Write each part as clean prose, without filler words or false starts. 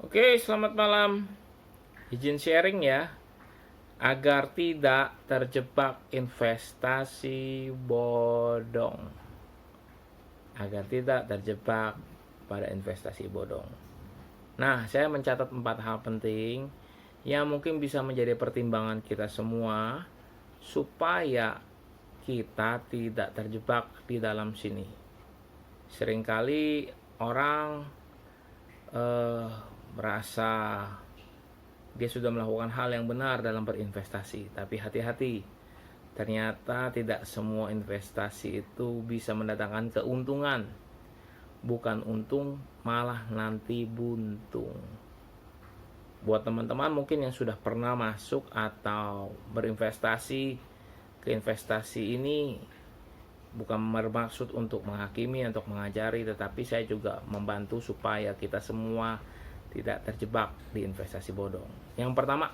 Oke, selamat malam. Izin sharing ya, agar tidak terjebak investasi bodong. Agar tidak terjebak pada investasi bodong. Nah, saya mencatat 4 hal penting yang mungkin bisa menjadi pertimbangan kita semua supaya kita tidak terjebak di dalam sini. Seringkali orang merasa dia sudah melakukan hal yang benar dalam berinvestasi, tapi hati-hati, ternyata tidak semua investasi itu bisa mendatangkan keuntungan. Bukan untung, malah nanti buntung. Buat teman-teman mungkin yang sudah pernah masuk atau berinvestasi ke investasi ini, bukan bermaksud untuk menghakimi, untuk mengajari, tetapi saya juga membantu supaya kita semua tidak terjebak di investasi bodong. Yang pertama,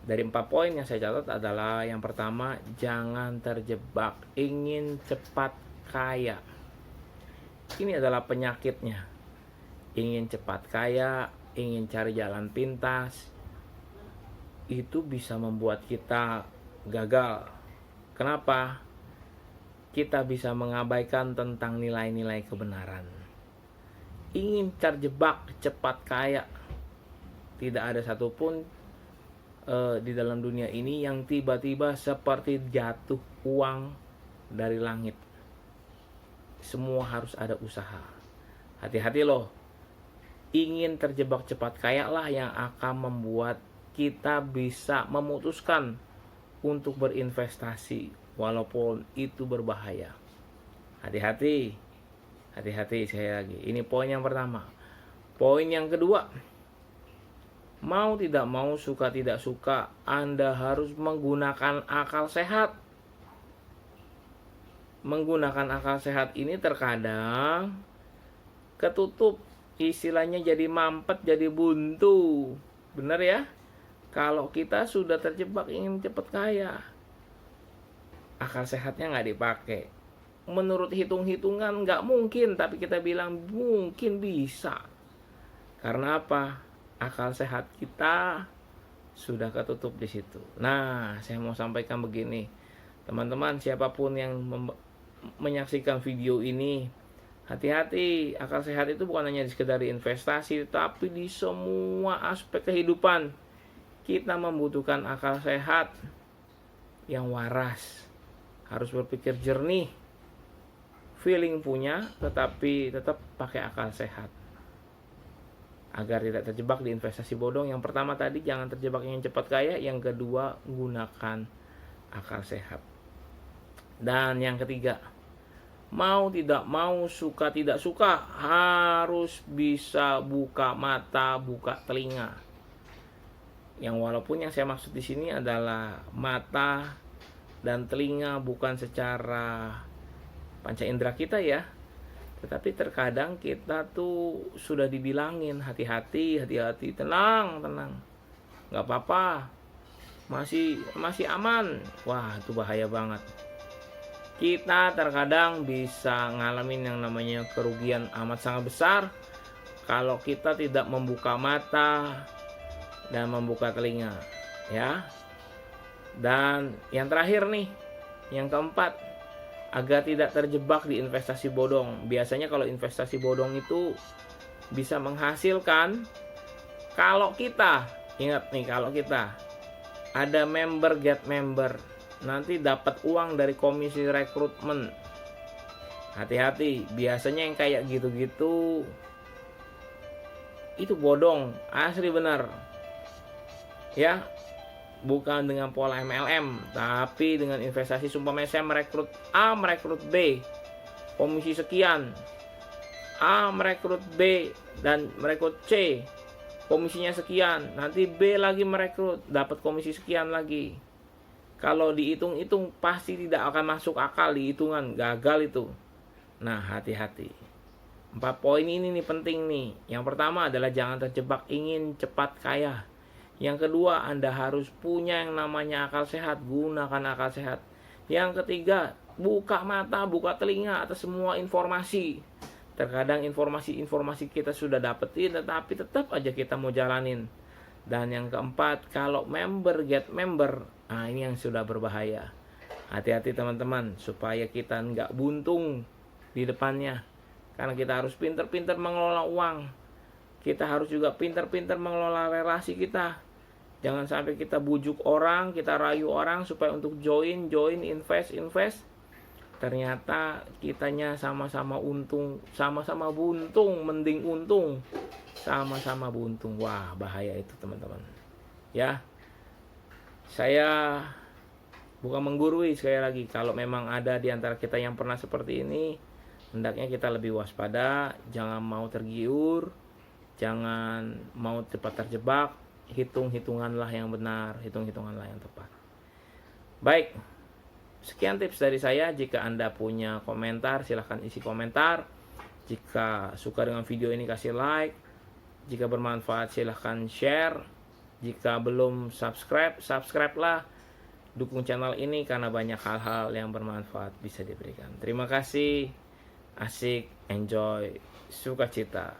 dari 4 poin yang saya catat adalah, yang pertama, jangan terjebak ingin cepat kaya. Ini adalah penyakitnya. Ingin cepat kaya, ingin cari jalan pintas, itu bisa membuat kita gagal. Kenapa? Kita bisa mengabaikan tentang nilai-nilai kebenaran. Ingin terjebak cepat kaya, tidak ada satupun di dalam dunia ini yang tiba-tiba seperti jatuh uang dari langit. Semua harus ada usaha. Hati-hati loh. Ingin terjebak cepat kaya lah yang akan membuat kita bisa memutuskan untuk berinvestasi walaupun itu berbahaya. Hati-hati. Hati-hati sekali lagi. Ini poin yang pertama. Poin yang kedua, mau tidak mau, suka tidak suka, Anda harus menggunakan akal sehat. Menggunakan akal sehat ini terkadang ketutup, istilahnya jadi mampet, jadi buntu. Benar ya? Kalau kita sudah terjebak ingin cepat kaya, akal sehatnya nggak dipakai. Menurut hitung-hitungan nggak mungkin, tapi kita bilang mungkin bisa. Karena apa? Akal sehat kita sudah ketutup di situ. Nah, saya mau sampaikan begini, teman-teman, siapapun yang menyaksikan video ini, hati-hati. Akal sehat itu bukan hanya sekedar investasi, tapi di semua aspek kehidupan kita membutuhkan akal sehat yang waras. Harus berpikir jernih, feeling punya, tetapi tetap pakai akal sehat agar tidak terjebak di investasi bodong. Yang pertama tadi, jangan terjebak ingin cepat kaya. Yang kedua, gunakan akal sehat. Dan yang ketiga, mau tidak mau, suka tidak suka, harus bisa buka mata, buka telinga. Yang walaupun yang saya maksud di sini adalah mata dan telinga bukan secara panca indera kita ya, tetapi terkadang kita tuh sudah dibilangin hati-hati, hati-hati, tenang, nggak apa-apa, masih aman. Wah, itu bahaya banget. Kita terkadang bisa ngalamin yang namanya kerugian amat sangat besar kalau kita tidak membuka mata dan membuka telinga, ya. Dan yang terakhir nih, yang keempat, agar tidak terjebak di investasi bodong. Biasanya kalau investasi bodong itu bisa menghasilkan, kalau kita, ingat nih, kalau kita ada member get member, nanti dapat uang dari komisi rekrutmen. Hati-hati, biasanya yang kayak gitu-gitu itu bodong, asli benar. Ya, bukan dengan pola MLM, tapi dengan investasi. Sumpamanya saya merekrut A, merekrut B, komisi sekian. A merekrut B dan merekrut C, komisinya sekian. Nanti B lagi merekrut, dapat komisi sekian lagi. Kalau dihitung-hitung pasti tidak akan masuk akal di hitungan, gagal itu. Nah, hati-hati. 4 poin ini nih penting nih. Yang pertama adalah jangan terjebak ingin cepat kaya. Yang kedua, Anda harus punya yang namanya akal sehat, gunakan akal sehat. Yang ketiga, buka mata, buka telinga atas semua informasi. Terkadang informasi-informasi kita sudah dapetin, tetapi tetap aja kita mau jalanin. Dan yang keempat, kalau member get member, nah ini yang sudah berbahaya. Hati-hati teman-teman, supaya kita nggak buntung di depannya. Karena kita harus pinter-pinter mengelola uang. Kita harus juga pinter-pinter mengelola relasi kita. Jangan sampai kita bujuk orang, kita rayu orang supaya untuk join, invest. Ternyata kitanya sama-sama untung, sama-sama buntung, mending untung, sama-sama buntung. Wah, bahaya itu teman-teman. Ya, saya bukan menggurui, sekali lagi, kalau memang ada di antara kita yang pernah seperti ini, hendaknya kita lebih waspada, jangan mau tergiur, jangan mau cepat terjebak, hitung-hitunganlah yang benar, hitung-hitunganlah yang tepat. Baik. Sekian tips dari saya. Jika Anda punya komentar, silahkan isi komentar. Jika suka dengan video ini, kasih like. Jika bermanfaat, silahkan share. Jika belum subscribe-lah. Dukung channel ini karena banyak hal-hal yang bermanfaat bisa diberikan. Terima kasih. Asik, enjoy, sukacita.